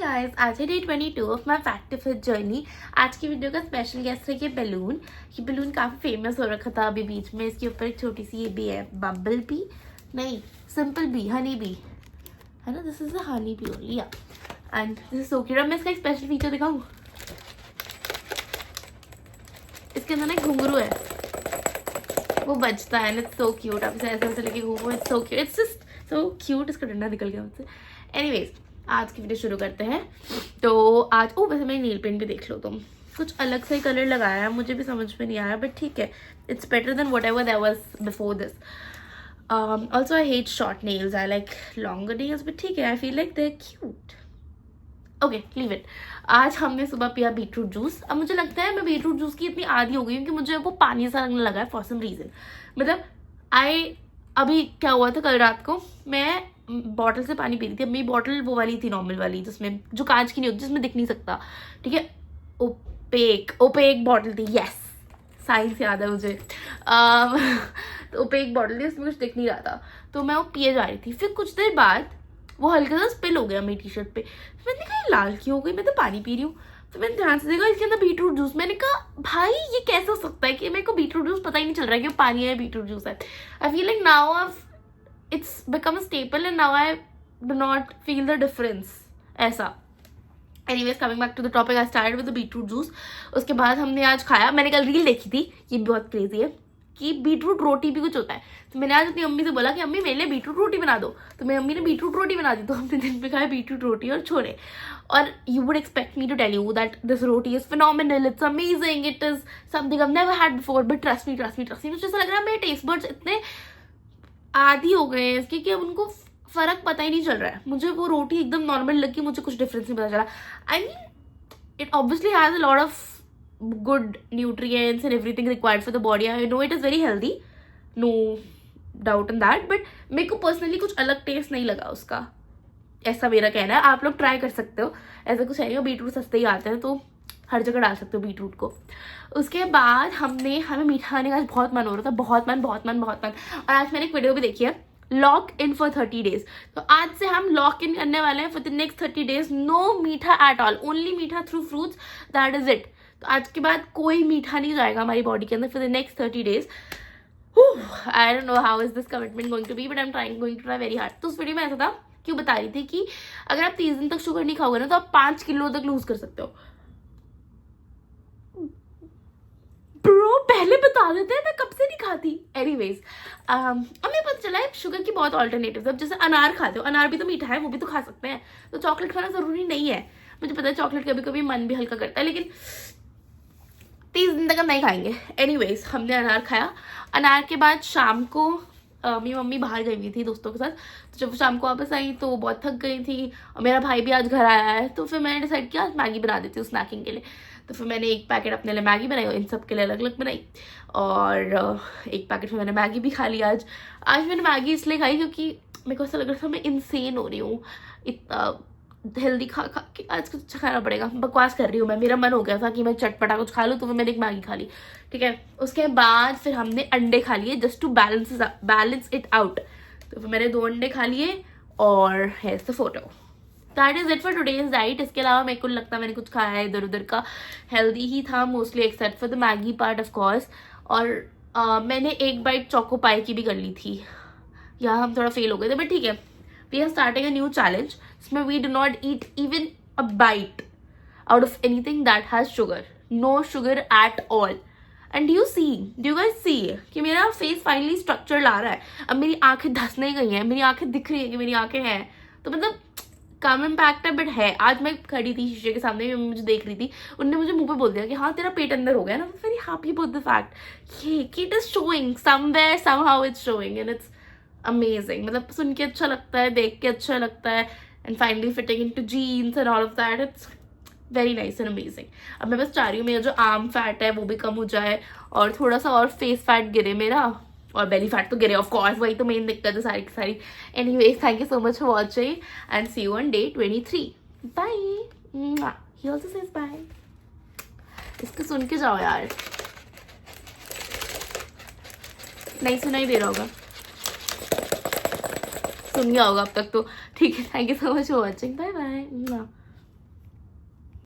Guys, आज है day 22 of my fat to fit journey. आज की वीडियो का स्पेशल गेस्ट है ये बलून। ये बलून काफ़ी फेमस हो रखा था अभी बीच में। इसके ऊपर एक छोटी सी ये भी है, बबल बी नहीं, सिंपल बी, हनी बी है ना। This is a honey bee only and this is so cute. मैं इसका एक स्पेशल फीचर दिखाऊँ। इसके अंदर ना एक घुंघरू है, वो बजता है ना, सो क्यूट। आप इसे ऐसे ऐसे लेके घूमो, it's so cute, it's just so cute. इसका डंडा निकल गया मुझसे। एनीवेज, आज की वीडियो शुरू करते हैं। तो आज वैसे मैं नील पेंट भी देख लो तुम, कुछ अलग सा ही कलर लगाया है, मुझे भी समझ में नहीं आया, बट ठीक है, it's better than whatever that was before this. Also I hate short nails, I like longer nails, but ठीक है, I feel like they are cute. Okay, leave it. आज हमने सुबह पिया बीटरूट जूस। अब मुझे लगता है मैं बीटरूट जूस की इतनी आदी हो गई हूँ कि मुझे वो पानी सा लगने लगा है फॉर सम रीजन। मतलब अभी क्या हुआ था, कल रात को मैं बॉटल से पानी पी रही थी। अब मेरी बॉटल वो वाली थी, नॉर्मल वाली, जिसमें जो कांच की नहीं होती, जिसमें दिख नहीं सकता, ठीक है, ओपेक बॉटल थी। यस, साइंस याद है मुझे। तो ओपेक बॉटल थी, उसमें कुछ दिख नहीं रहा था, तो मैं वो पिए जा रही थी। फिर कुछ देर बाद वो हल्का सा स्पिल हो गया मेरी टी शर्ट पे। मैंने कहा लाल क्यों हो गई, मैं तो पानी पी रही हूँ। तो मैंने ध्यान से देखा, इसके अंदर बीटरूट जूस। मैंने कहा भाई ये कैसे हो सकता है कि मेरे को बीटरूट जूस पता ही नहीं चल रहा है कि वो पानी है, बीटरूट जूस है। I feel like now it's become a staple and now I do not feel the difference ऐसा। Anyways, coming back to the topic, I started with the beetroot juice। उसके बाद हमने आज खाया, मैंने कल रील देखी थी, ये बहुत क्रेजी है कि बीटरूट रोटी भी कुछ होता है। तो मैंने आज अपनी अम्मी से बोला कि अम्मी मेरे लिए बीटरूट रोटी बना दो, तो मेरी अम्मी ने बीटरूट रोटी बना दी। तो हमने दिन में खाया बीटरूट रोटी और छोले। और you would expect me to tell you that this roti is phenomenal, it's amazing, it is something I've never had before, but trust me, मुझे ऐसा लग रहा है मेरे टेस्ट बड्स इतने आदी हो गए हैं इसके कि अब उनको फर्क पता ही नहीं चल रहा है। मुझे वो रोटी एकदम नॉर्मल लगी, मुझे कुछ डिफरेंस नहीं पता चला। I mean it obviously has a lot of good nutrients and everything required for the body. I know it is very healthy, no doubt in that, but मेरे को पर्सनली कुछ अलग टेस्ट नहीं लगा उसका, ऐसा मेरा कहना है। आप लोग ट्राई कर सकते हो, ऐसा कुछ है। बीटरूट सस्ते ही आते हैं तो हर जगह डाल सकते हो बीटरूट को। उसके बाद हमें मीठा खाने का आज बहुत मन हो रहा था, बहुत मन। और आज मैंने एक वीडियो भी देखी है, लॉक इन फॉर 30 डेज। तो आज से हम लॉक इन करने वाले हैं for the next 30 days. No मीठा एट ऑल, ओनली मीठा through fruits, that is it. तो आज के बाद कोई मीठा नहीं जाएगा हमारी बॉडी के अंदर for the next 30 days. I don't know how is this commitment going to be, but I am going to try very hard. तो उस वीडियो में ऐसा था, क्यों बता रही थी कि अगर आप 30 दिन तक शुगर नहीं खाओगे ना, तो आप 5 किलो तक लूज कर सकते हो। ब्रो पहले बता देते हैं, मैं कब से नहीं खाती। एनीवेज, हमें पता चला है शुगर की बहुत ऑल्टरनेटिव्स। अब जैसे अनार खाते हो, अनार भी तो मीठा है, वो भी तो खा सकते हैं। तो चॉकलेट खाना जरूरी नहीं है। मुझे पता है चॉकलेट कभी कभी मन भी हल्का करता है, लेकिन 30 दिन तक हम नहीं खाएंगे। एनीवेज, हमने अनार खाया। अनार के बाद शाम को मेरी मम्मी बाहर गई हुई थी दोस्तों के साथ। तो जब शाम को वापस आई तो बहुत थक गई थी, और मेरा भाई भी आज घर आया है। तो फिर मैंने डिसाइड किया आज मैगी बना देती हूँ स्नैकिंग के लिए। तो फिर मैंने एक पैकेट अपने लिए मैगी बनाई और इन सब के लिए अलग अलग बनाई, और एक पैकेट में मैंने मैगी भी खा ली। आज मैंने मैगी इसलिए खाई क्योंकि मेरे को ऐसा लग रहा था मैं इंसेन हो रही हूँ, इतना हेल्दी खा के आज कुछ अच्छा खाना पड़ेगा। बकवास कर रही हूँ मैं, मेरा मन हो गया था कि मैं चटपटा कुछ खा लूँ, तो फिर मैंने एक मैगी खा ली, ठीक है। उसके बाद फिर हमने अंडे खा लिए just to balance it out. तो फिर मैंने 2 अंडे खा लिए, और है the photo. That is it for today's diet. इसके अलावा मेरे को लगता है मैंने कुछ खाया है इधर उधर का, हेल्दी ही था mostly, except for the Maggi part of course. और मैंने एक बाइट चोको पाई की भी कर ली थी, यहाँ हम थोड़ा फेल हो गए थे, बट ठीक है। We are starting a new challenge, जिसमें we do not eat even a bite out of anything that has sugar, no sugar at all. And do you guys see कि मेरा फेस फाइनली स्ट्रक्चर ला रहा है। अब मेरी आंखें धंसने गई हैं, मेरी आंखें दिख रही है कि मेरी आंखें हैं। तो मतलब कम इम्पैक्ट है, बट है। आज मैं खड़ी थी शीशे के सामने, मुझे देख रही थी, उन्होंने मुझे मुंह पे बोल दिया कि हाँ तेरा पेट अंदर हो गया ना। Very happy about the fact कि it is showing somewhere, somehow it's showing, and it's amazing. मतलब सुन के अच्छा लगता है, देख के अच्छा लगता है, and finally fitting into jeans and all of that, it's very nice and amazing. अब मैं बस चाह रही हूँ मेरा जो आर्म फैट है वो भी कम हो जाए, और थोड़ा सा और फेस फैट गिरे मेरा, और बेली फैट तो गिरे ऑफ कोर्स, वही तो मेन दिक्कत है सारी की सारी। Anyways, thank you so much for watching and see you on day 23। Bye. He also says bye. इसको सुन के जाओ यार, नहीं सुनाई दे रहा होगा, सुन गया होगा अब तक तो, ठीक है। Thank you so much for watching, bye bye.